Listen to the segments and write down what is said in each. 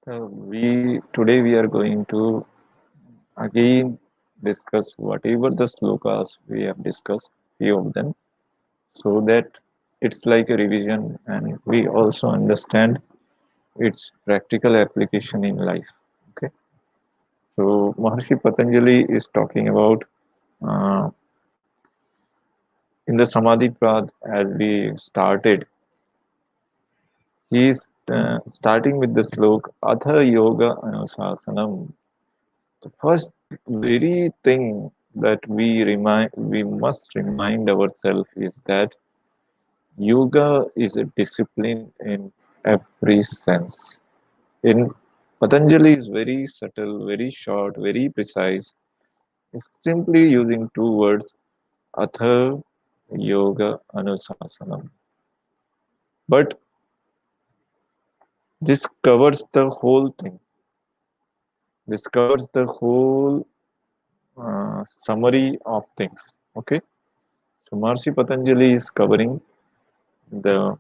Today we are going to again discuss whatever the slokas we have discussed, few of them, so that it's like a revision and we also understand its practical application in life. Okay, so Maharshi Patanjali is talking about uh, in the Samadhi Prad as we started. He is starting with the slok Atha Yoga Anusasanam. The first very thing that we must remind ourselves is that yoga is a discipline in every sense. In Patanjali is very subtle, very short, very precise. It's simply using two words, atha yoga anusasanam. But this covers the whole thing. This covers the whole summary of things. Okay. So Maharishi Patanjali is covering the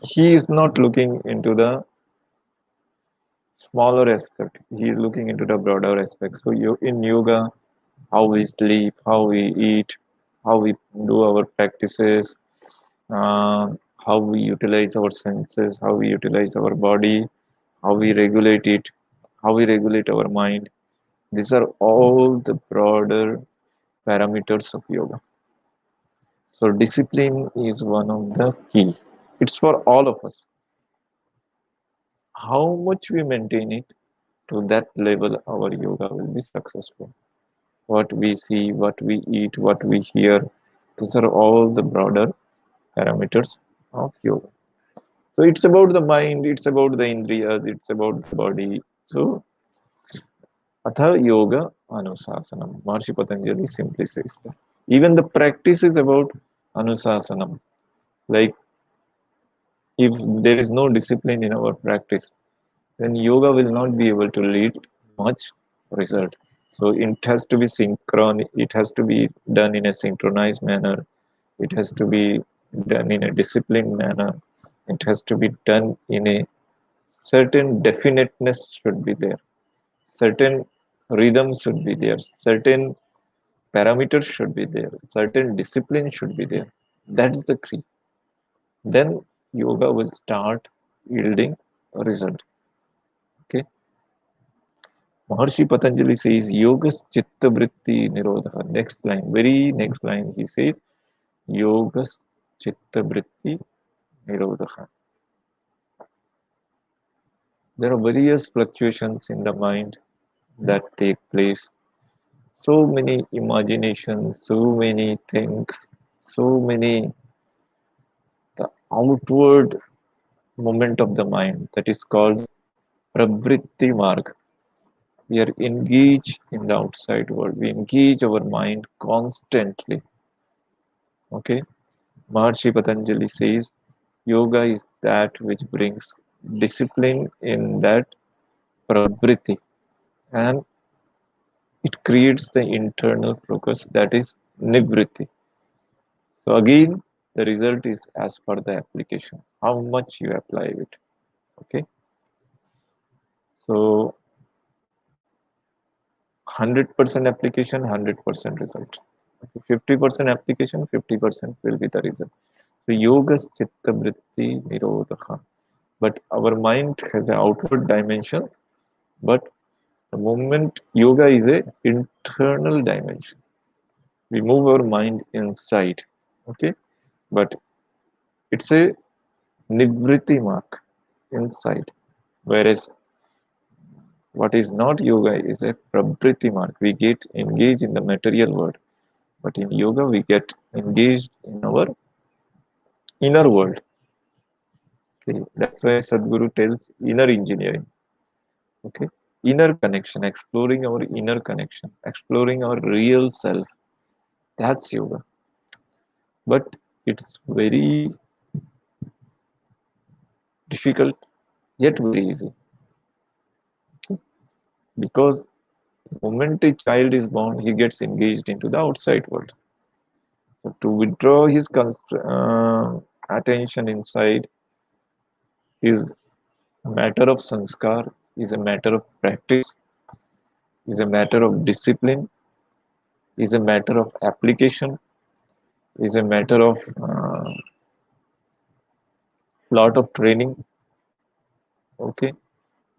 he is not looking into the smaller aspect. He is looking into the broader aspect. So you in yoga, how we sleep, how we eat, how we do our practices, uh, how we utilize our senses, how we utilize our body, how we regulate it, how we regulate our mind. These are all the broader parameters of yoga. So discipline is one of the key. It's for all of us. How much we maintain it, to that level our yoga will be successful. What we see, what we eat, what we hear, those are all the broader parameters of yoga. So it's about the mind, it's about the indriyas, it's about the body. So atha yoga anusasanam. Maharshi Patanjali simply says that. Even the practice is about anusasanam. Like if there is no discipline in our practice, then yoga will not be able to lead much result. So it has to be synchron, it has to be done in a synchronized manner, it has to be done in a disciplined manner, it has to be done in a certain definiteness should be there, certain rhythm should be there, certain parameters should be there, certain discipline should be there. That's the key. Then yoga will start yielding a result. Okay. Maharshi Patanjali says, Yogas Chitta Vritti Nirodha. Next line, very next line, he says, Yogas Chitta Vritti Nirodha. There are various fluctuations in the mind that take place. So many imaginations, so many things, so many the outward movement of the mind that is called Pravritti Marg. We are engaged in the outside world. We engage our mind constantly. Okay. Maharshi Patanjali says yoga is that which brings discipline in that pravritti and it creates the internal focus that is nivritti. So again, the result is as per the application, how much you apply it. Okay, so 100% application, 100% result. 50% application, 50% will be the result. So yoga chitta vritti nirodha. But our mind has an outward dimension, but the moment yoga is a internal dimension. We move our mind inside. Okay, but it's a nivritti mark inside. Whereas what is not yoga is a prabriti mark. We get engaged in the material world. But in yoga, we get engaged in our inner world. Okay? That's why Sadhguru tells inner engineering. Okay, inner connection, exploring our inner connection, exploring our real self. That's yoga. But it's very difficult yet very easy. Okay? Because the moment a child is born, he gets engaged into the outside world. So to withdraw his attention inside, is a matter of sanskar, is a matter of practice, is a matter of discipline, is a matter of application, is a matter of lot of training. Okay,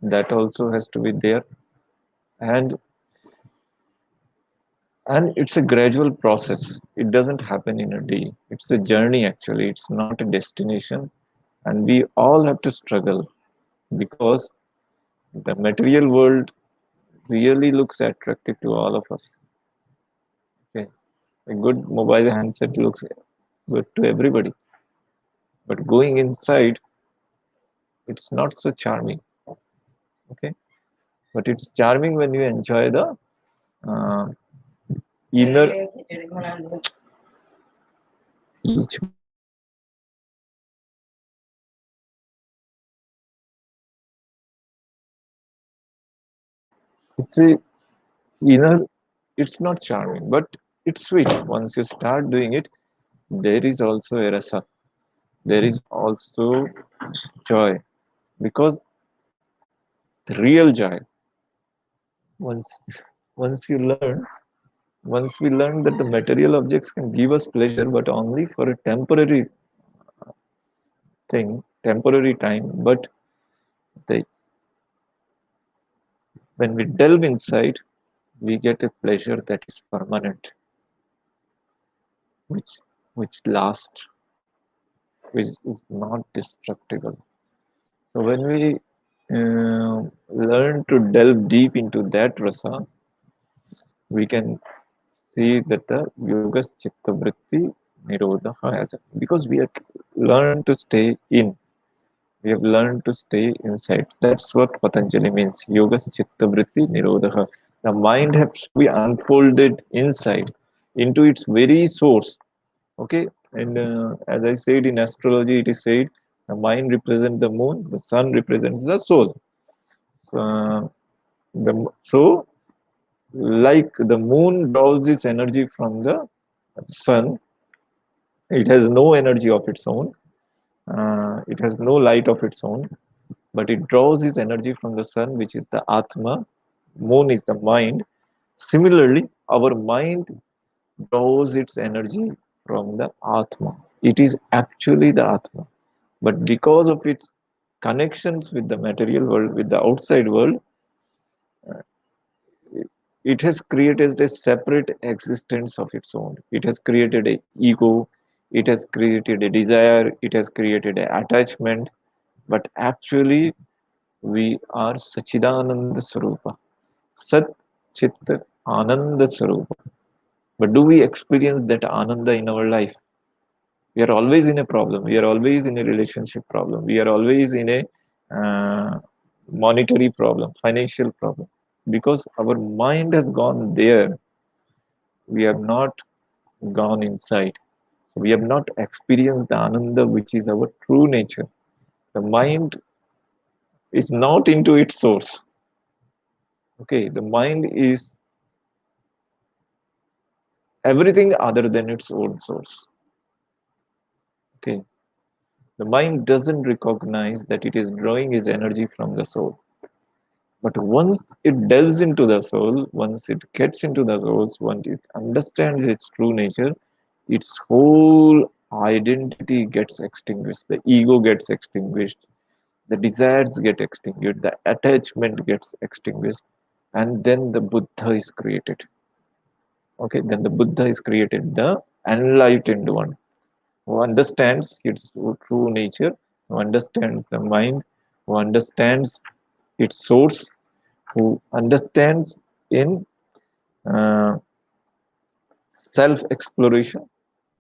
that also has to be there, and it's a gradual process. It doesn't happen in a day. It's a journey actually. It's not a destination, and we all have to struggle because the material world really looks attractive to all of us. Okay, a good mobile handset looks good to everybody, but going inside, it's not so charming. Okay, but it's charming when you enjoy the uh, inner each. It's a inner. It's not charming, but it's sweet. Once you start doing it, there is also a rasa. There is also joy because the real joy. Once once you learn, once we learn that the material objects can give us pleasure, but only for a temporary thing, temporary time. But the, when we delve inside, we get a pleasure that is permanent, which lasts, which is not destructible. So when we learn to delve deep into that rasa, we can see that the yoga chitta vritti nirodha has, because we have learned to stay in, we have learned to stay inside. That's what Patanjali means. Yoga chitta vritti nirodha. The mind has to be unfolded inside into its very source. Okay, and as I said in astrology, it is said the mind represents the moon, the sun represents the soul. Uh, so, like the moon draws its energy from the sun, it has no energy of its own. It has no light of its own, but it draws its energy from the sun, which is the Atma. Moon is the mind. Similarly, our mind draws its energy from the Atma. It is actually the Atma. But because of its connections with the material world, with the outside world, it has created a separate existence of its own. It has created a ego, it has created a desire, it has created an attachment, but actually we are Sachidananda Swarupa. Sat Chit Ananda Swarupa. But do we experience that Ananda in our life? We are always in a problem. We are always in a relationship problem. We are always in a monetary problem, financial problem. Because our mind has gone there, we have not gone inside. So we have not experienced the Ananda, which is our true nature. The mind is not into its source. Okay, the mind is everything other than its own source. Okay, the mind doesn't recognize that it is drawing its energy from the soul. But once it delves into the soul, once it gets into the soul, once it understands its true nature, its whole identity gets extinguished. The ego gets extinguished. The desires get extinguished. The attachment gets extinguished. And then the Buddha is created. Okay, then the Buddha is created, the enlightened one, who understands its true nature, who understands the mind, who understands its source, who understands in uh, self exploration.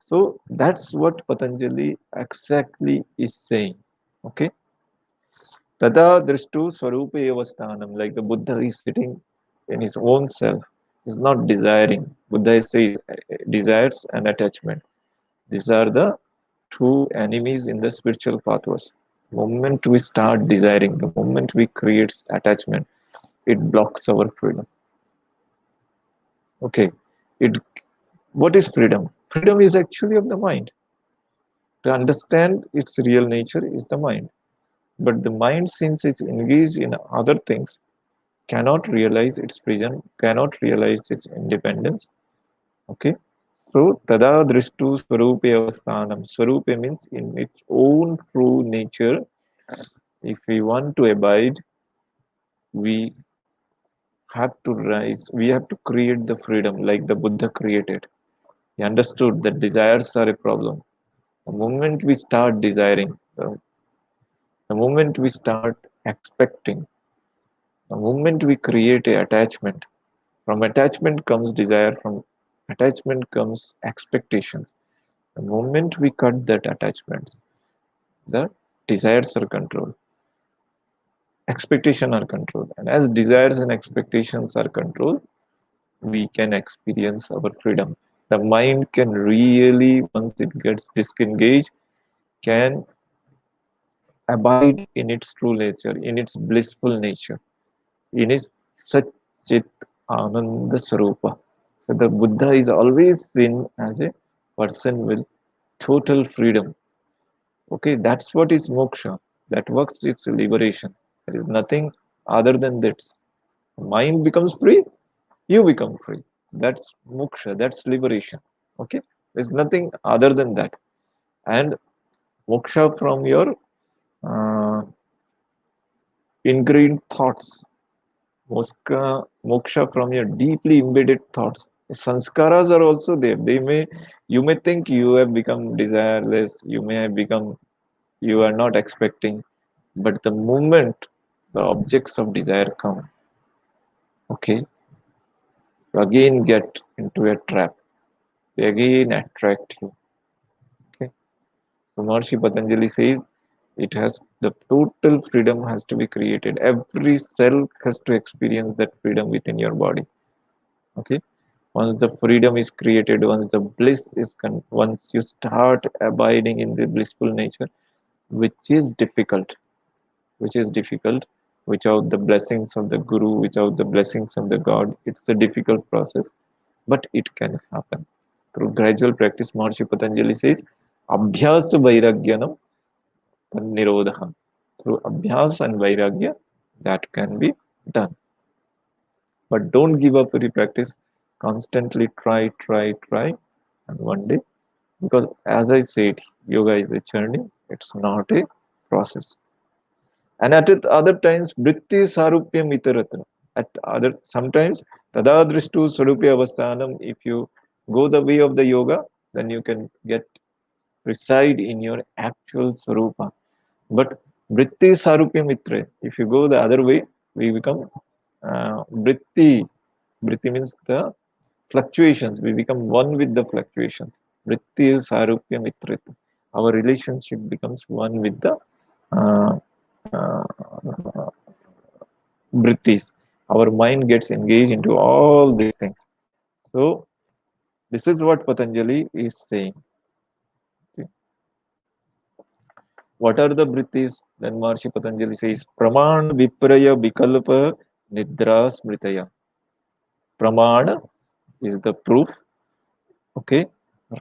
So that's what Patanjali exactly is saying. Okay. Tada drishtu swarupa evasthanam, like the Buddha is sitting in his own self, is not desiring. Buddha says desires and attachment. These are the two enemies in the spiritual pathways. The moment we start desiring, the moment we create attachment, it blocks our freedom. Okay. It What is freedom? Freedom is actually of the mind. To understand its real nature is the mind. But the mind, since it's engaged in other things, cannot realize its freedom, cannot realize its independence. Okay. So, tada drishtu swarupe avasthanam. Swarupe means in its own true nature. If we want to abide, we have to rise, we have to create the freedom like the Buddha created. He understood that desires are a problem. The moment we start desiring, the moment we start expecting, the moment we create a attachment, from attachment comes desire, from attachment comes expectations. The moment we cut that attachment, the desires are controlled, expectations are controlled. And as desires and expectations are controlled, we can experience our freedom. The mind can really, once it gets disengaged, can abide in its true nature, in its blissful nature, in its Satchit Ananda Swarupa. So the Buddha is always seen as a person with total freedom. Okay, that's what is moksha. That works its liberation. There is nothing other than that. Mind becomes free, you become free. That's moksha, that's liberation. Okay, there's nothing other than that. And moksha from your uh, ingrained thoughts, moksha from your deeply embedded thoughts. Sanskaras are also there. You may think you have become desireless, you may have become, you are not expecting, but the moment the objects of desire come, okay, you again get into a trap. They again attract you. Okay. So Maharishi Patanjali says it has the total freedom has to be created. Every cell has to experience that freedom within your body. Okay. Once the freedom is created, once the bliss is once you start abiding in the blissful nature, which is difficult, which is difficult without the blessings of the guru, without the blessings of the God. It's a difficult process, but it can happen. Through gradual practice, Maharishi Patanjali says, Abhyas Vairagyanam Nirodham. Through Abhyas and Vairagya, that can be done. But don't give up your practice. Constantly try, try, try. And one day, because as I said, yoga is a journey, it's not a process. And at other times, vritti sarupyam itaratna. At other sometimes, tadadrishtu sarupya avasthanam. If you go the way of the yoga, then you can get reside in your actual sarupa. But vritti sarupya mitra. If you go the other way, we become vritti. Vritti means the fluctuations. We become one with the fluctuations. Vritti sarupya mitra. Our relationship becomes one with the uh, uh, vrittis. Our mind gets engaged into all these things. So this is what Patanjali is saying. Okay. What are the vrittis? Then Maharishi Patanjali says, Pramana Vipraya Vikalpa Nidra Smritaya. Pramana is the proof. Okay.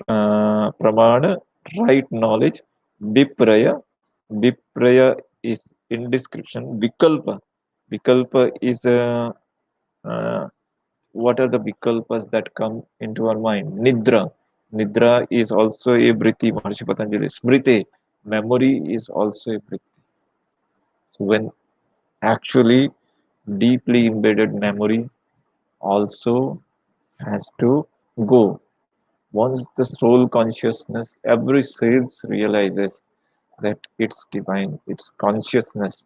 Pramana, right knowledge. Vipraya. Vipraya is in description. Vikalpa. Vikalpa is what are the vikalpas that come into our mind? Nidra. Nidra is also a vritti, Maharishi Patanjali. Smriti. Memory is also a vritti. So when actually deeply embedded memory also has to go. Once the soul consciousness, every soul realizes that it's divine, it's consciousness,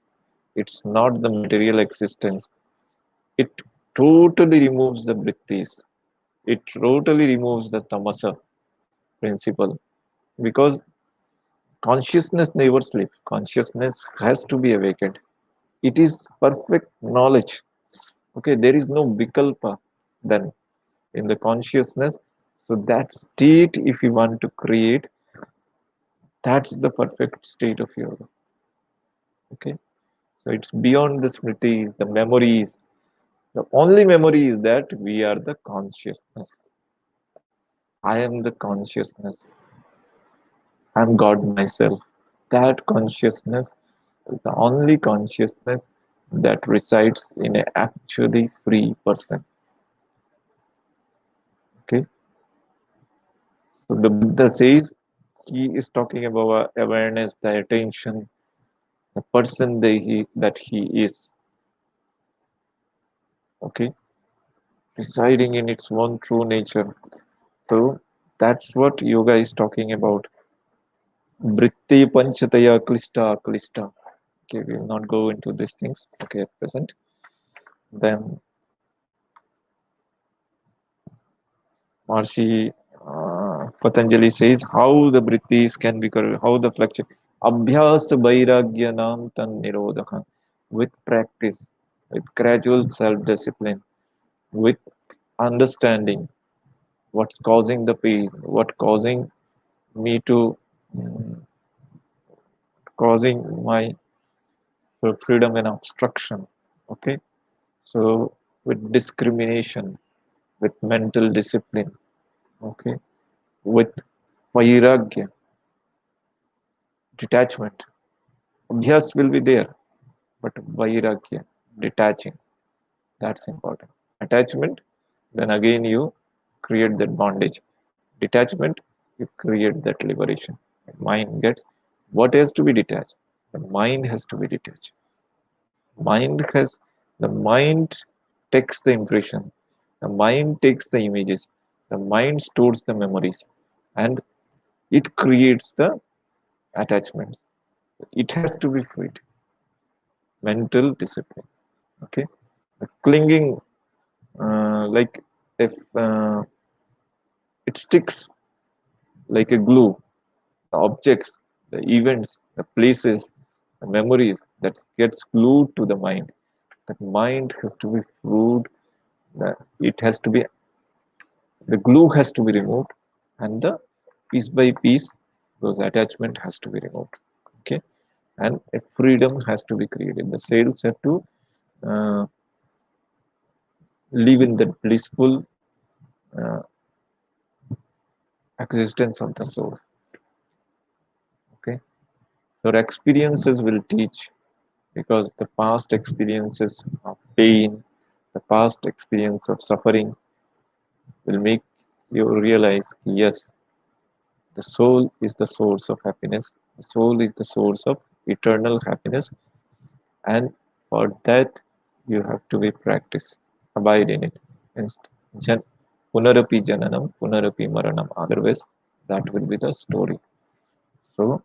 it's not the material existence. It totally removes the vrittis. It totally removes the tamasa principle because consciousness never sleeps. Consciousness has to be awakened. It is perfect knowledge. Okay, there is no vikalpa then in the consciousness. So that state, if you want to create, that's the perfect state of yoga. Okay, so it's beyond the smritis, the memories. The only memory is that we are the consciousness. I am the consciousness. I'm God myself. That consciousness is the only consciousness that resides in an actually free person. Okay, so the Buddha says he is talking about awareness, the attention, the person that he is. Okay, residing in its one true nature. So that's what yoga is talking about. Vritti panchataya klista klista. Okay, we will not go into these things. Okay, at present. Then Maharishi Patanjali says how the vrittis can be corrected, how the fluctuate. Abhyas vairagyanam tan nirodha. With practice, with gradual self-discipline, with understanding what's causing the pain, what causing me to mm, causing my freedom and obstruction. Okay, so with discrimination, with mental discipline, okay, with vairagya, detachment. Abhyas will be there, but vairagya, detaching, that's important. Attachment, then again you create that bondage. Detachment, you create that liberation. Mind gets what has to be detached. The mind has to be detached. Mind has the mind takes the impression, the mind takes the images, the mind stores the memories, and it creates the attachment. It has to be freed. Mental discipline. Okay, the clinging, like if it sticks like a glue, the objects, the events, the places, the memories that gets glued to the mind. That mind has to be freed. It has to be the glue has to be removed, and the piece by piece those attachment has to be removed. Okay, and a freedom has to be created. The cells have to uh, live in that blissful uh, existence of the soul. Okay, your experiences will teach, because the past experiences of pain, the past experience of suffering will make you realize, yes, the soul is the source of happiness, the soul is the source of eternal happiness, and for that you have to be practiced, abide in it. Jan- Punarapi Jananam, Punarapi Maranam. Otherwise, that will be the story. So,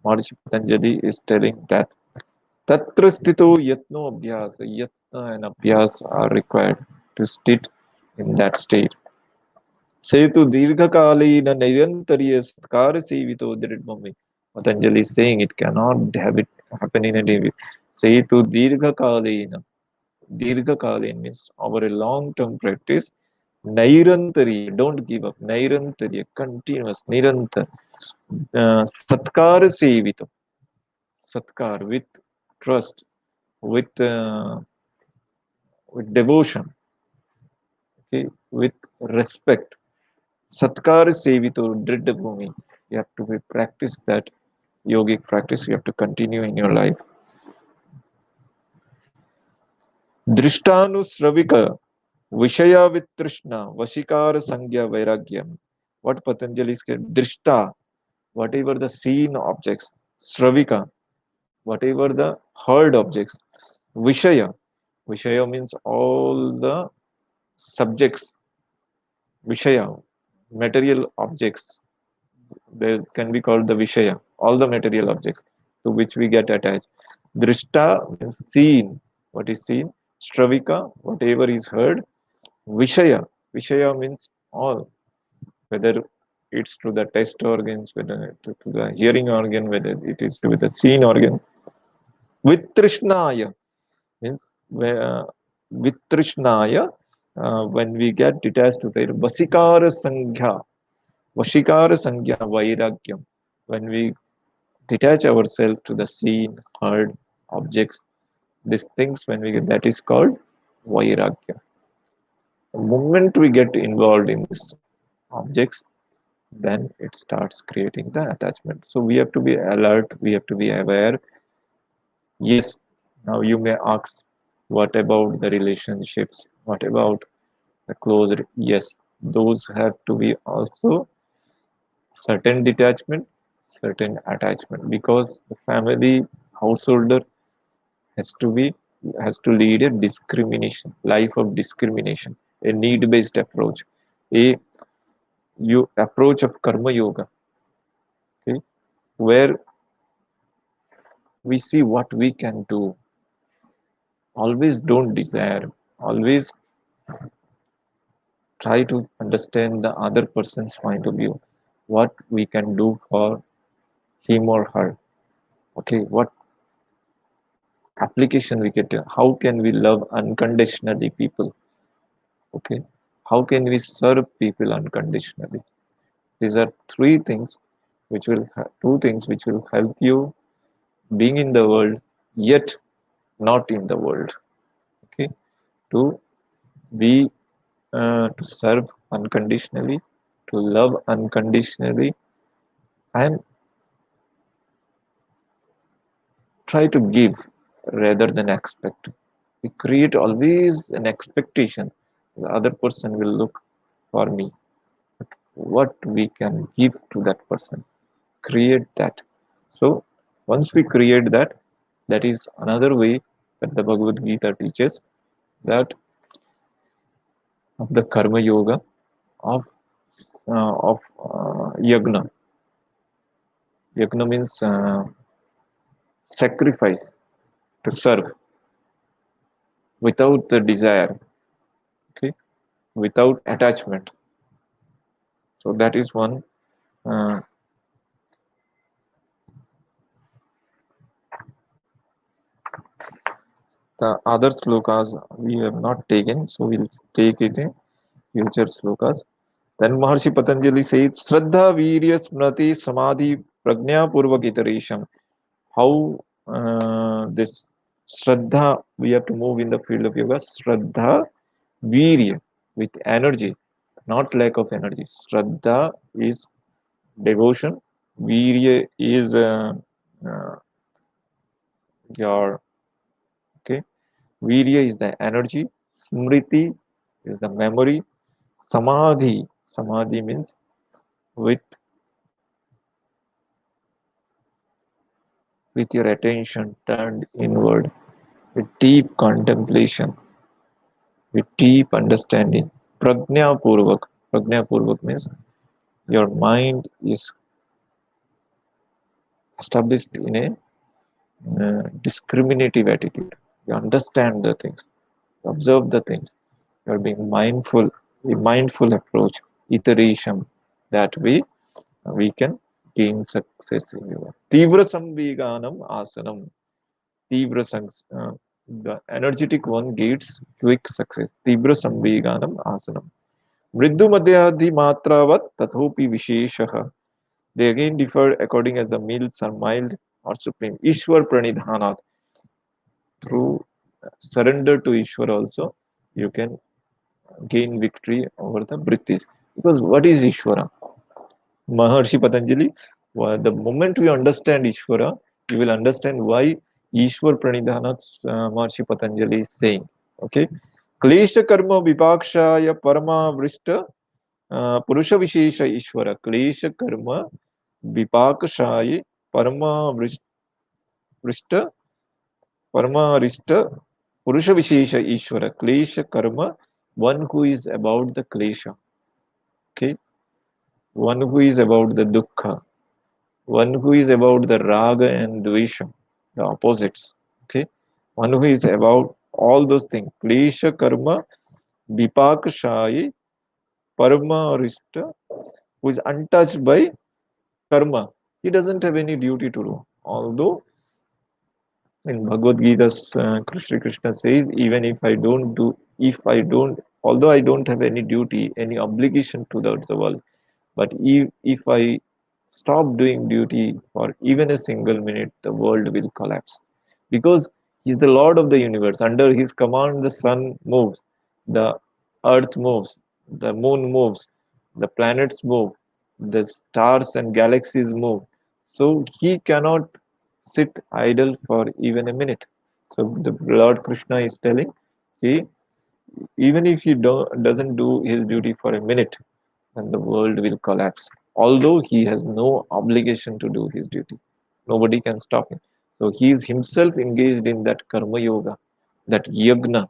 Maharishi Patanjali is telling that Tatra sthito yatno abhyas, yatna and abhyas are required to sit in that state. Setu dirghakalina nirantariya satkara sevito diridmami. Patanjali is saying it cannot have it happen in a day. Setu dirghakalina. Dirghakalin means over a long-term practice. Nairantariya, don't give up. Nairantariya, continuous, niranta. Satkara sevito. Satkar, with trust, with devotion, okay, with respect. Satkar sevito dridda bhumi. You have to be practice that yogic practice. You have to continue in your life. Drishtanu Vishaya with Trishna, Vashikara Sangya Vairagyam. What Patanjali said, Drishta, whatever the seen objects, Sravika, whatever the heard objects, Vishaya. Vishaya means all the subjects, Vishaya, material objects. They can be called the Vishaya, all the material objects to which we get attached. Drishta means seen, what is seen. Stravika, whatever is heard. Vishaya, Vishaya means all, whether it's to the taste organs, whether to the hearing organ, whether it is with the seen organ. With Trishnaya means with Trishnaya, when we get detached to the Vasikara Sanghya Vairagyam, when we detach ourselves to the seen, heard objects, these things, when we get that is called Vairagya. The moment we get involved in these objects, then it starts creating the attachment. So we have to be alert, we have to be aware, Yes, now you may ask, what about the relationships? What about the close? Yes, those have to be also certain detachment, certain attachment, because the family householder has to be has to lead a discrimination life of discrimination, a need-based approach, a you approach of karma yoga, okay, where we see what we can do. Always don't desire. Always try to understand the other person's point of view. What we can do for him or her. Okay, what application we get. How can we love unconditionally people? Okay, how can we serve people unconditionally? These are three things which will two things which will help you being in the world yet not in the world. Okay, to be to serve unconditionally, to love unconditionally, and try to give rather than expect. We create always an expectation. The other person will look for me. But what we can give to that person, create that. So once we create that, that is another way that the Bhagavad Gita teaches that of the karma yoga of yagna. Yagna means sacrifice to serve without the desire, okay, without attachment. So that is one. Uh, the other slokas we have not taken, so we'll take it in future slokas. Then Maharshi Patanjali says, Shraddha, Virya, Smriti, Samadhi, Prajna, Purvak iteration. How this Shraddha, we have to move in the field of yoga. Shraddha, Virya, with energy, not lack of energy. Shraddha is devotion. Virya is uh, your, okay. Virya is the energy. Smriti is the memory. Samadhi, Samadhi means with your attention turned inward, with deep contemplation, with deep understanding. Prajna Purvak. Prajna Purvak means your mind is established in a discriminative attitude. You understand the things, you observe the things. You are being mindful, a mindful approach, iteration. That way, we can gain success in yoga. Tivra Samveganam Asanam. Tivra the energetic one gets quick success. Tivra Samveganam Asanam. Mriddu Madhyadhi Matravat Tathopi Visheshaha. They again differ according as the milds are mild or supreme. Ishwar Pranidhanat. Through surrender to Ishwar also, you can gain victory over the British. Because what is Ishwara? Maharshi Patanjali, the moment we understand Ishvara, you will understand why Ishwar Pranidhana Maharshi Patanjali is saying. Okay. Klesha karma vipakshaya parama vrishta purusha vishesha Ishvara. Klesha karma vipakshaya parama vrishta parama rishta purusha vishesha Ishvara. Klesha karma, one who is about the klesha. Okay. One who is about the dukkha, one who is about the raga and dvesha, the opposites. Okay, one who is about all those things. Klesha karma, vipakshai, paramarishta, who is untouched by karma. He doesn't have any duty to do. Although in Bhagavad Gita, Krishna says, even although I don't have any duty, any obligation to the world, but if I stop doing duty for even a single minute, the world will collapse. Because He's the Lord of the universe. Under His command, the sun moves, the earth moves, the moon moves, the planets move, the stars and galaxies move. So He cannot sit idle for even a minute. So the Lord Krishna is telling, he, even if he doesn't do his duty for a minute, then the world will collapse. Although he has no obligation to do his duty, nobody can stop him. So he is himself engaged in that karma yoga, that yagna,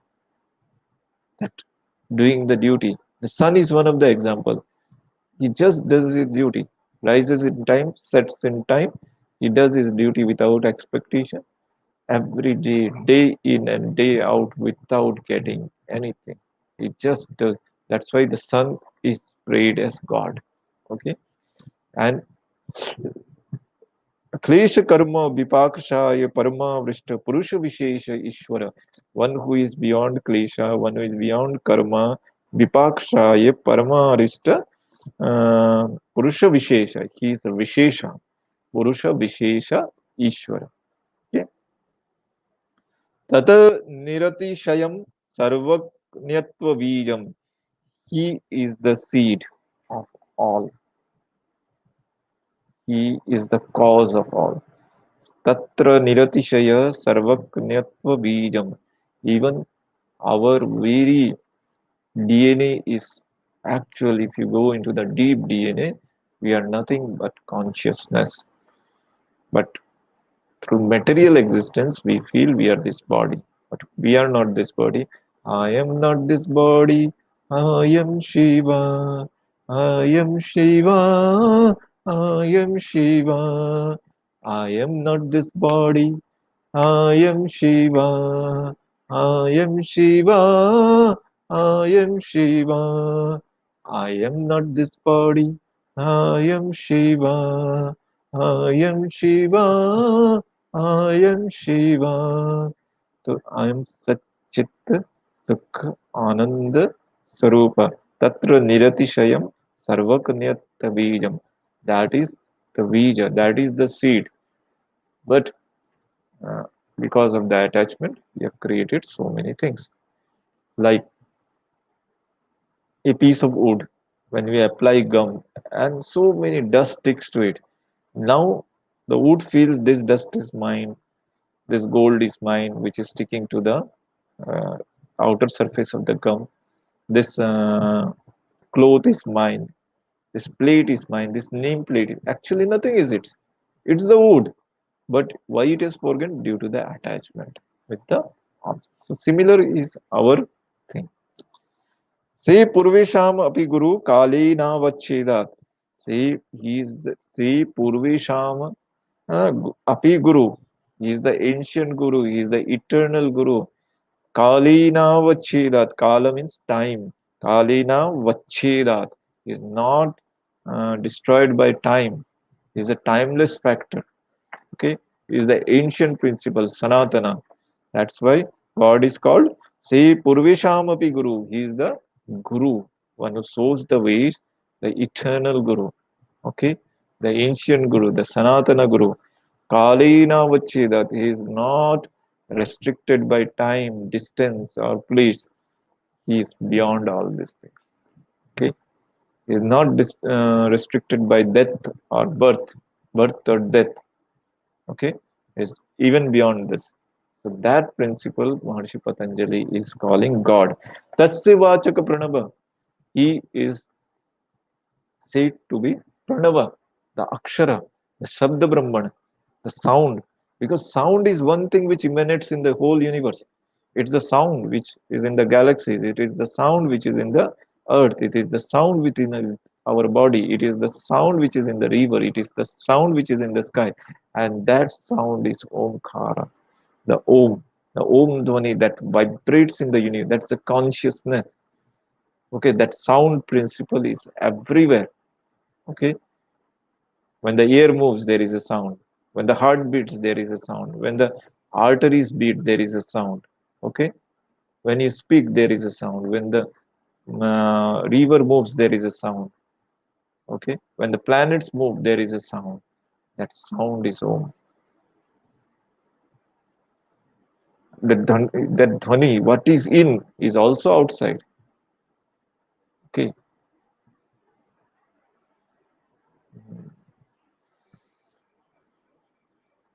that doing the duty. The sun is one of the example. He just does his duty, rises in time, sets in time. He does his duty without expectation every day, day in and day out, without getting anything. He just does. That's why the sun is prayed as God. Okay, and Klesha karma vipakshaya parama vrishta purusha vishesha ishvara. One who is beyond klesha, one who is beyond karma, vipakshaya parama vrishta purusha vishesha. He is the vishesha. Purusha vishesha ishvara. Okay. Tata niratishayam sarvanyatva bijam. He is the seed of all. He is the cause of all. Tatra niratishaya sarvanyatva bijam. Even our very DNA is actually, if you go into the deep DNA, we are nothing but consciousness. But through material existence, we feel we are this body, but we are not this body. I am not this body. I am Shiva. I am Shiva. I am Shiva. I am not this body. I am Shiva. I am Shiva. I am Shiva. I am not this body. I am Shiva. I am Shiva. I am Shiva. So I am Satchit Sukh Ananda Sarupa. Tatra Niratishayam Sarvakanyat Bijam. That is the Bija, that is the seed. But uh, because of the attachment, we have created so many things. Like a piece of wood, when we apply gum and so many dust sticks to it. Now the wood feels this dust is mine, this gold is mine, which is sticking to the uh, outer surface of the gum. This cloth is mine. This plate is mine. This name plate. Actually, nothing is it. It's the wood. But why it is forgotten? Due to the attachment with the object. So similar is our thing. Say Purvesham api guru kale na vachedat. Say he is the say Purvesham api guru. He is the ancient guru. He is the eternal guru. Kalina vachedat. Kala means time. Kalina vachedat is not destroyed by time. He is a timeless factor. Okay, is the ancient principle sanatana. That's why God is called say purveshamapi guru. He is the guru, one who shows the ways, the eternal guru. Okay, the ancient guru, the sanatana guru. Kalina vachi, that he is not restricted by time, distance, or place. He is beyond all these things. Okay, he is not restricted by death or birth or death. Okay, is even beyond this. So that principle Maharshi Patanjali is calling God. Tasya vachaka pranava. He is said to be pranava, the akshara, the shabda brahman, the sound. Because sound is one thing which emanates in the whole universe. It's the sound which is in the galaxies, it is the sound which is in the earth, it is the sound within our body, it is the sound which is in the river, it is the sound which is in the sky. And that sound is omkara, the om dhvani that vibrates in the universe. That's the consciousness. Okay, that sound principle is everywhere. Okay, when the air moves, there is a sound. When the heart beats, there is a sound. When the arteries beat, there is a sound. Okay, when you speak, there is a sound. When the river moves, there is a sound. Okay, when the planets move, there is a sound. That sound is om. That dhvani, what is in, is also outside. Okay,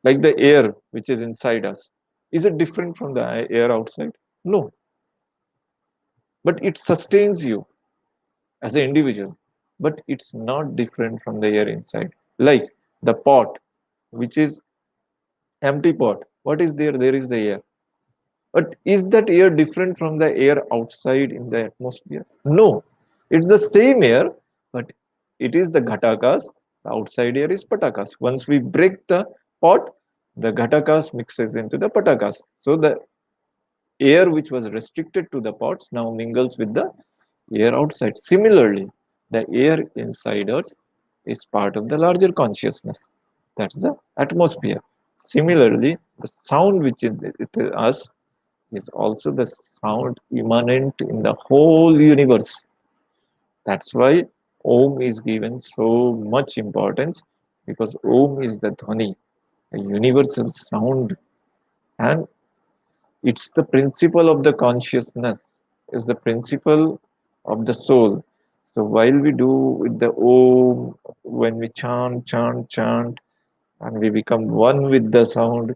like the air which is inside us. Is it different from the air outside? No, but it sustains you as an individual, but it's not different from the air inside. Like the pot, which is empty pot. What is there? There is the air. But is that air different from the air outside in the atmosphere? No. It's the same air, but it is the ghatakas. The outside air is patakas. Once we break the pot, the ghatakas mixes into the patakas. So the air which was restricted to the pots now mingles with the air outside. Similarly, the air inside us is part of the larger consciousness. That's the atmosphere. Similarly, the sound which is us is also the sound immanent in the whole universe. That's why Om is given so much importance, because Om is the Dhwani, a universal sound, and it's the principle of the consciousness, is the principle of the soul. So while we do with the Om, when we chant, and we become one with the sound,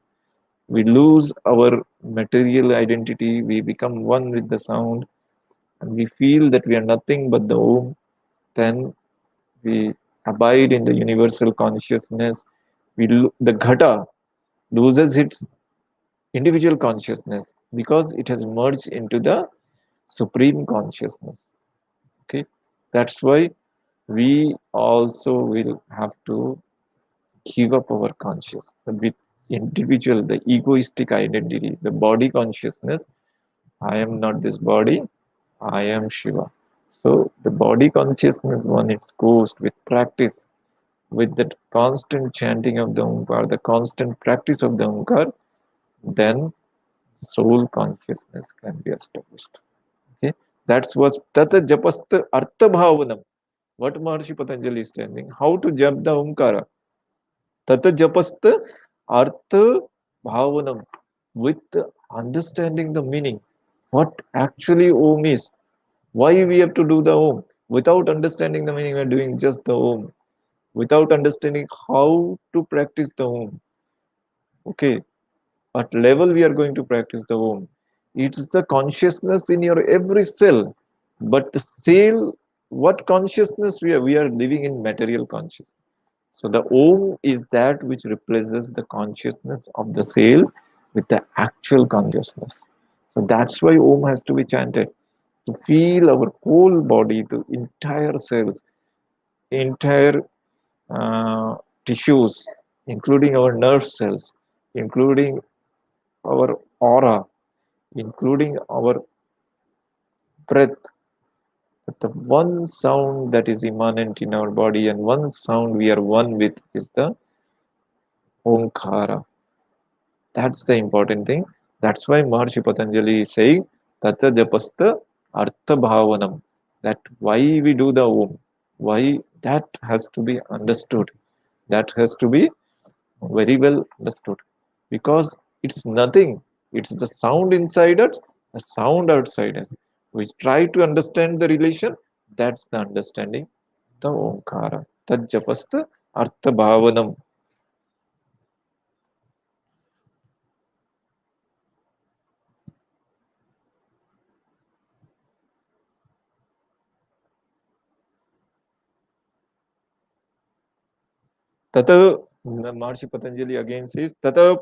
we lose our material identity, we become one with the sound, and we feel that we are nothing but the Om, then we abide in the universal consciousness. The Ghata loses its individual consciousness because it has merged into the supreme consciousness. Okay, that's why we also will have to give up our consciousness, the individual, the egoistic identity, the body consciousness. I am not this body, I am Shiva. So the body consciousness, one, it goes with practice, with that constant chanting of the Omkar, the constant practice of the Omkar, then soul consciousness can be established. Okay, that's what Tata Japasta Artha Bhavanam. What Maharshi Patanjali is telling, how to jap the Omkara. Tata Japasta Artha Bhavanam, with understanding the meaning. What actually Om is. Why we have to do the Om? Without understanding the meaning, we are doing just the Om. Without understanding how to practice the Om. Okay, at level we are going to practice the Om. It is the consciousness in your every cell. But the cell, what consciousness we are? We are living in material consciousness. So the Om is that which replaces the consciousness of the cell with the actual consciousness. So that's why Om has to be chanted to feel our whole body, the entire cells, entire tissues, including our nerve cells, including our aura, including our breath. But the one sound that is immanent in our body and one sound we are one with is the Omkara. That's the important thing. That's why Maharshi Patanjali is saying Tatra Japasta Artha Bhavanam. That why we do the Om, why that has to be understood. That has to be very well understood. Because it's nothing. It's the sound inside us, the sound outside us. We try to understand the relation. That's the understanding. The Omkara. Tajapasta Artha Bhavanam. Tata, Maharshi Patanjali again says, Tata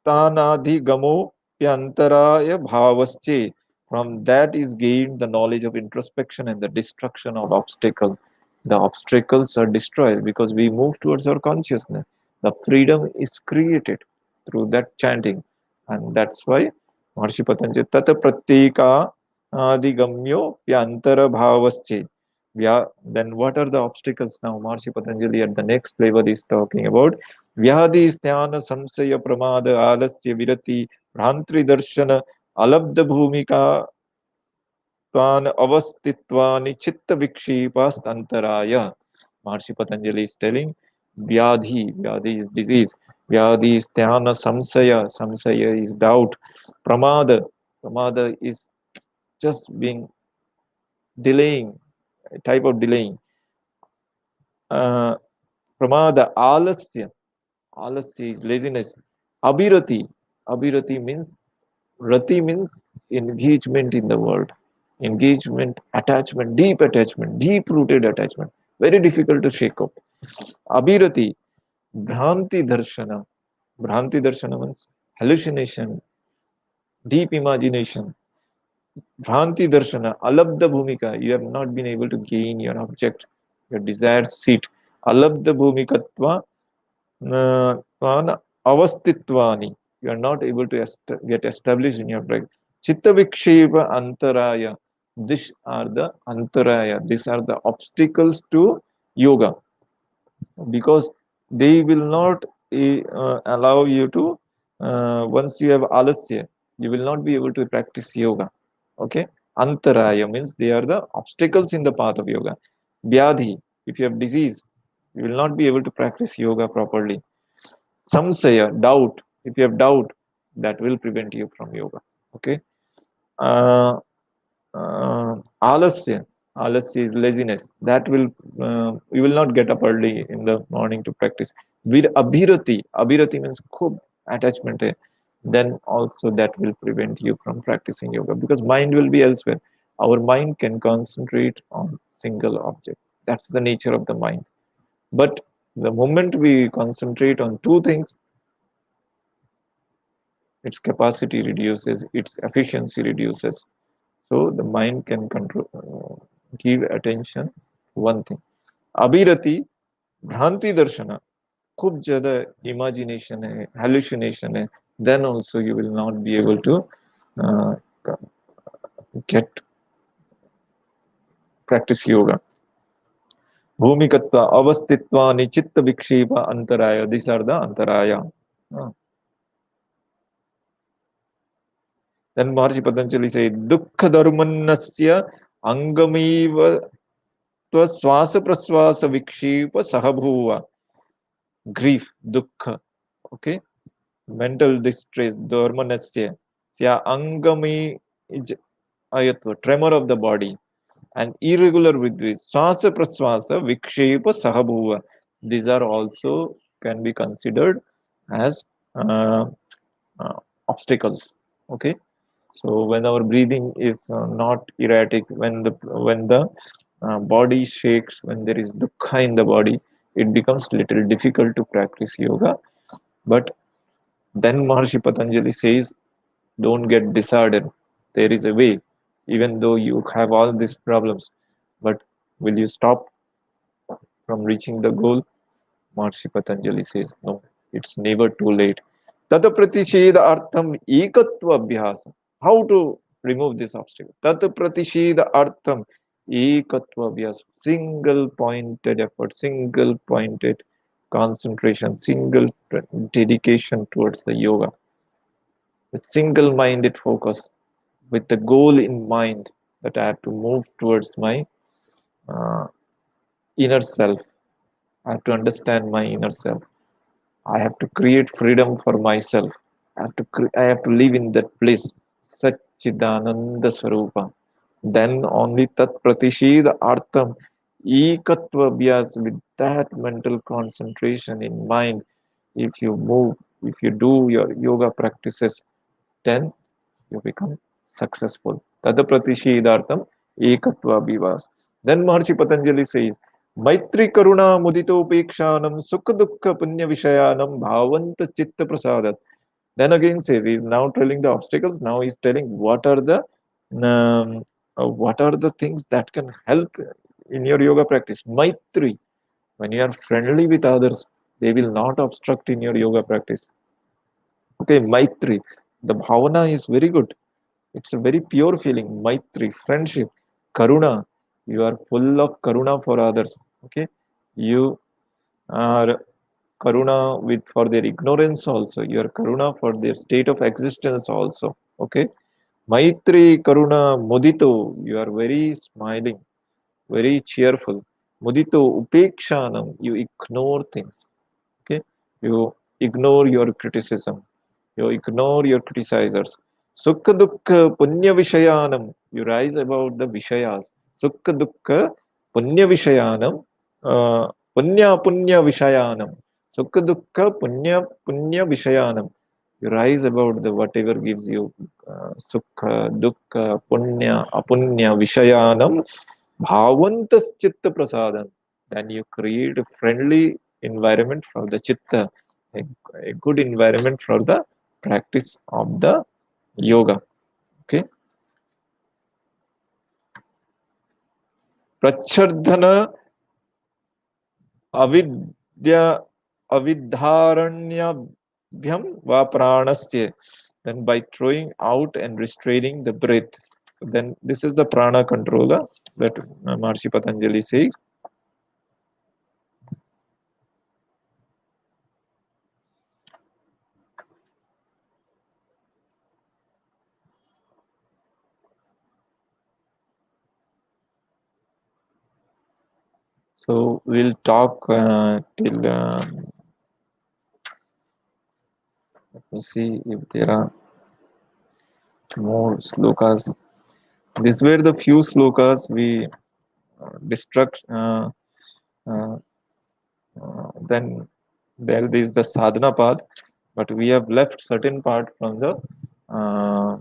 Pratiktanadhigamo Pyantaraya Bhavasche. From that is gained the knowledge of introspection and the destruction of obstacle. The obstacles are destroyed because we move towards our consciousness. The freedom is created through that chanting. And that's why Maharshi Patanjali, Tata Pratika Adhigamyo Pyantara Bhavasche. Yeah, then what are the obstacles now? Maharshi Patanjali at the next level is talking about Vyadi Sthana Samsaya Pramada Alasya Virati Bhrantri Darshana Alabdha Bhumika Tvan Avasthitvani Chitta Vikshipastantaraya. Maharshi Patanjali is telling Vyadhi is disease. Vyadhi is Dhyana Samsaya is doubt. Pramada is just being delaying, a type of delaying. Uh, Pramada, Alasya. Alasya is laziness. Abhirati. Abhirati means, rati means engagement in the world. Engagement, attachment, deep rooted attachment. Very difficult to shake up. Abhirati, Bhranti Darshana. Bhranti Darshana means hallucination, deep imagination. Bhranti Darshana, Alabdha Bhumika. You have not been able to gain your object, your desired seat. Alabdha Bhumikatva avasthitvani. You are not able to get established in your practice. Chitta viksheva antaraya. These are the antaraya. These are the obstacles to yoga, because they will not allow you to, once you have alasya, you will not be able to practice yoga. Okay, antaraya means they are the obstacles in the path of yoga. Vyadhi, if you have disease, you will not be able to practice yoga properly. Samsaya, doubt, if you have doubt, that will prevent you from yoga. Okay. uh, Alasya. Alasya is laziness. That will, you will not get up early in the morning to practice. With abhirati, abhirati means khub, attachment. Then also that will prevent you from practicing yoga, because mind will be elsewhere. Our mind can concentrate on single object. That's the nature of the mind. But the moment we concentrate on two things, its capacity reduces, its efficiency reduces. So the mind can control, give attention to one thing. Abhirati, Bhranti Darshana, खूब ज्यादा imagination है, hallucination है, then also you will not be able to uh, get practice yoga. Bhumikatva, avastitva, nichitta vikshepa, antaraya. These are the antaraya. Then Maharshi Patanjali says, Dukkha dharmannasya angamiva swasa praswasa vikshepa sahabhuva. Grief, dukkha. Okay. Mental distress, dharmanasya. Sya angami ayatva, tremor of the body. And irregular withdrawal, swasa praswasa vikshepa sahabhuva. These are also can be considered as uh, uh, obstacles. Okay. So when our breathing is not erratic, when the body shakes, when there is dukkha in the body, it becomes little difficult to practice yoga. But then Maharshi Patanjali says, don't get disheartened. There is a way, even though you have all these problems. But will you stop from reaching the goal? Maharshi Patanjali says, no, it's never too late. Tata pratisheda artham ekatva abhyasa. How to remove this obstacle? Tata pratisheda artham ekatva abhyasa. Single pointed effort, single pointed concentration, single dedication towards the yoga. With single minded focus, with the goal in mind that I have to move towards my uh, inner self. I have to understand my inner self. I have to create freedom for myself. I have to live in that bliss, Satchidananda Swarupa. Then only Tat Pratishida Artham Ekatva Abhyas, with that mental concentration in mind. If you move, if you do your yoga practices, then you become successful. Tada Pratishidartham Ekatva Abhivas. Then Maharshi Patanjali says, Maitri Karuna Mudito Upekshanam Sukha Dukkha Punya Vishayanam Bhavanta Chitta Prasadat. Then again says, he's now telling the obstacles. Now he's telling um, what are the things that can help in your yoga practice. Maitri, when you are friendly with others, they will not obstruct in your yoga practice. Okay, Maitri, the bhavana is very good. It's a very pure feeling. Maitri, friendship, karuna. You are full of karuna for others. Okay, you are karuna with for their ignorance also. You are karuna for their state of existence also. Okay, Maitri, karuna, mudito. You are very smiling, very cheerful. Mudito, upekshanam. You ignore things. Okay, you ignore your criticism. You ignore your criticizers. Sukha dukkha punya vishayanam. You rise about the vishayas. Sukha dukkha punya vishayanam. Punya punya vishayanam. Sukha dukkha punya vishayanam. You rise about the whatever gives you sukha, dukkha, punya, apunya, vishayanam, bhavantas chitta prasadam. Then you create a friendly environment for the chitta, a, a good environment for the practice of the yoga. Okay. Prachardhana avidya avidharanyabhyam va pranasya. Then by throwing out and restraining the breath. So then this is the prana controller that Maharishi Patanjali says. So we'll talk till let me see if there are more slokas. These were the few slokas we destruct. Uh, then there is the sadhana path, but we have left certain part from the uh,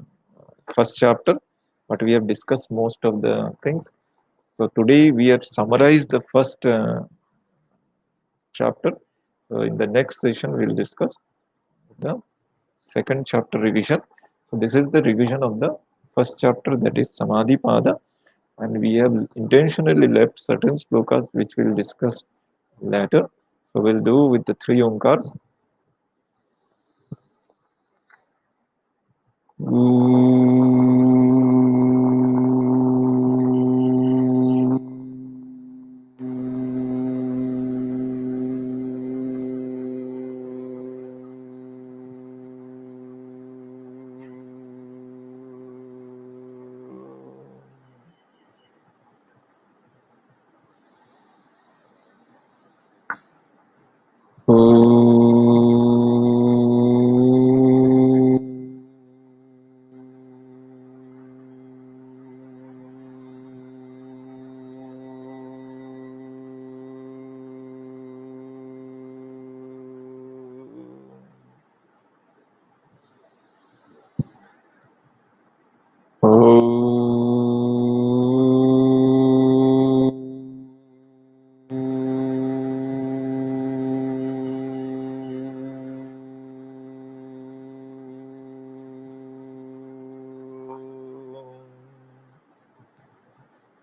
first chapter, but we have discussed most of the things. So today we have summarized the first chapter. So in the next session we'll discuss the second chapter revision. So this is the revision of the first chapter, that is Samadhi Pada, and we have intentionally left certain slokas which we'll discuss later. So we'll do with the three omkars.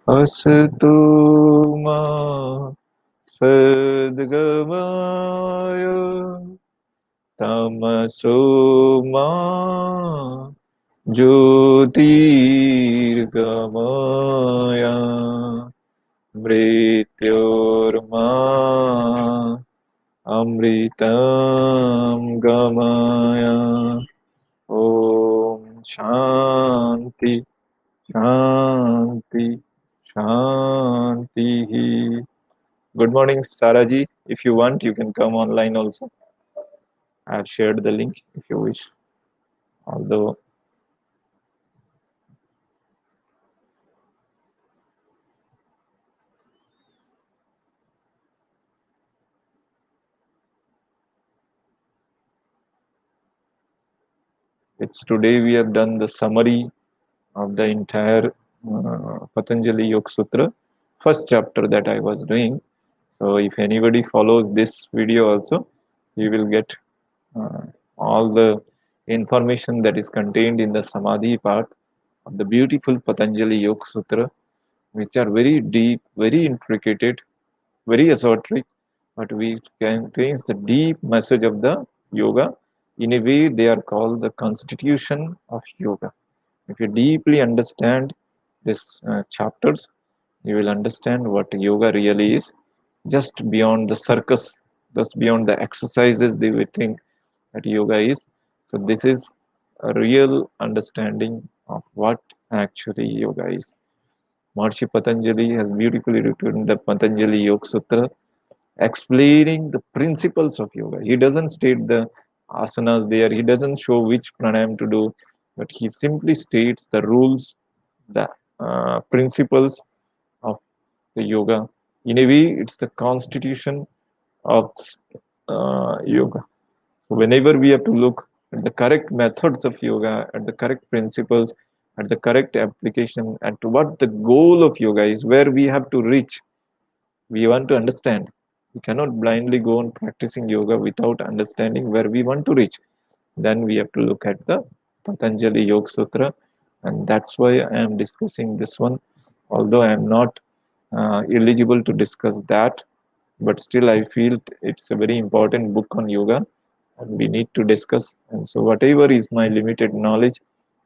Asatu ma sadgamaya tamaso ma jyotirgamaya mrityorma amritam gamaya. Om Shanti Shanti Shanti. Good morning, Saraji. If you want, you can come online also. I have shared the link if you wish. Although it's today we have done the summary of the entire Patanjali Yoga Sutra, first chapter that I was doing. So if anybody follows this video also, you will get uh, all the information that is contained in the Samadhi part of the beautiful Patanjali Yoga Sutra, which are very deep, very intricate, very esoteric, but we contains the deep message of the yoga. In a way, they are called the constitution of yoga. If you deeply understand these chapters, you will understand what yoga really is, just beyond the circus, just beyond the exercises they would think that yoga is. So this is a real understanding of what actually yoga is. Maharishi Patanjali has beautifully written the Patanjali Yoga Sutra, explaining the principles of yoga. He doesn't state the asanas there, he doesn't show which pranayam to do, but he simply states the rules, the principles of the yoga. In a way, it's the constitution of yoga. So whenever we have to look at the correct methods of yoga, at the correct principles, at the correct application, and to what the goal of yoga is, where we have to reach, we want to understand. We cannot blindly go on practicing yoga without understanding where we want to reach. Then we have to look at the Patanjali Yoga Sutra, and that's why I am discussing this one. Although I am not eligible to discuss that, but still I feel it's a very important book on yoga, and we need to discuss. And so, whatever is my limited knowledge,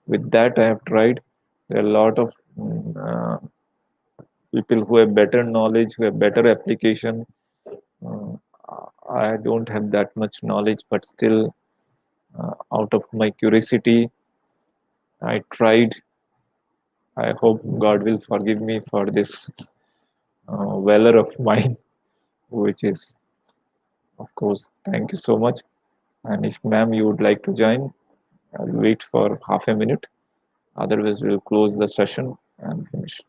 with that I have tried. There are a lot of people who have better knowledge, who have better application. Uh, I don't have that much knowledge, but still, out of my curiosity, I tried. I hope God will forgive me for this valor of mine, which is, of course, thank you so much. And if, ma'am, you would like to join, I'll wait for half a minute. Otherwise, we'll close the session and finish.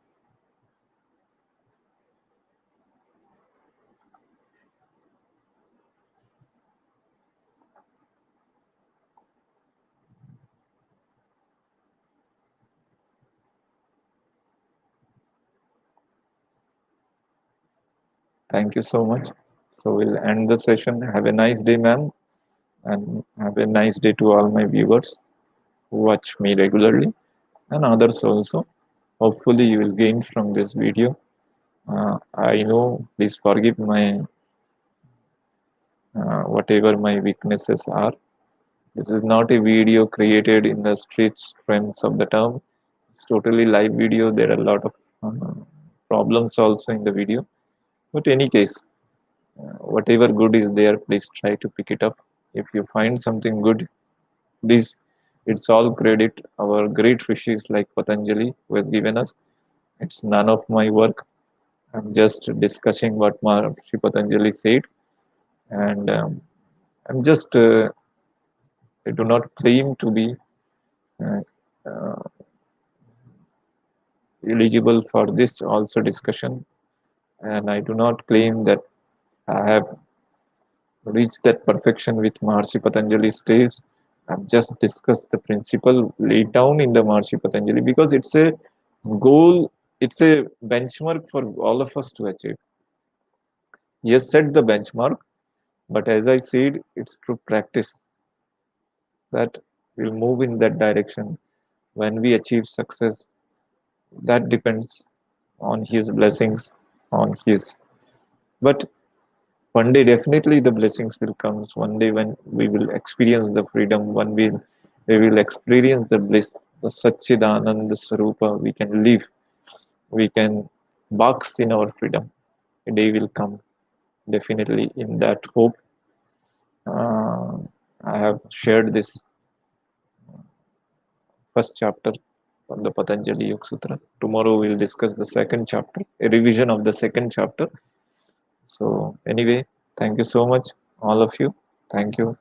Thank you so much. So we'll end the session. Have a nice day, ma'am, and have a nice day to all my viewers who watch me regularly and others also. Hopefully, you will gain from this video. I know, please forgive my whatever my weaknesses are. This is not a video created in the strict sense of the term. It's totally live video. There are a lot of problems also in the video. But any case, whatever good is there, please try to pick it up. If you find something good, please, it's all credit our great rishis like Patanjali who has given us. It's none of my work. I'm just discussing what Maharishi Patanjali said, and I'm just I do not claim to be uh, uh, eligible for this also discussion, and I do not claim that I have reached that perfection with Maharishi Patanjali stage. I've just discussed the principle laid down in the Maharishi Patanjali because it's a goal, it's a benchmark for all of us to achieve. He has set the benchmark, but as I said, it's through practice that we'll move in that direction. When we achieve success, that depends on his blessings, on his. But one day, definitely, the blessings will come. One day, when we will experience the freedom, we will experience the bliss, the Satchidananda Swarupa. We can live, we can box in our freedom. A day will come. Definitely, in that hope, uh, I have shared this first chapter of the Patanjali Yoga Sutra. Tomorrow we'll discuss the second chapter, a revision of the second chapter. So anyway, thank you so much, all of you. Thank you.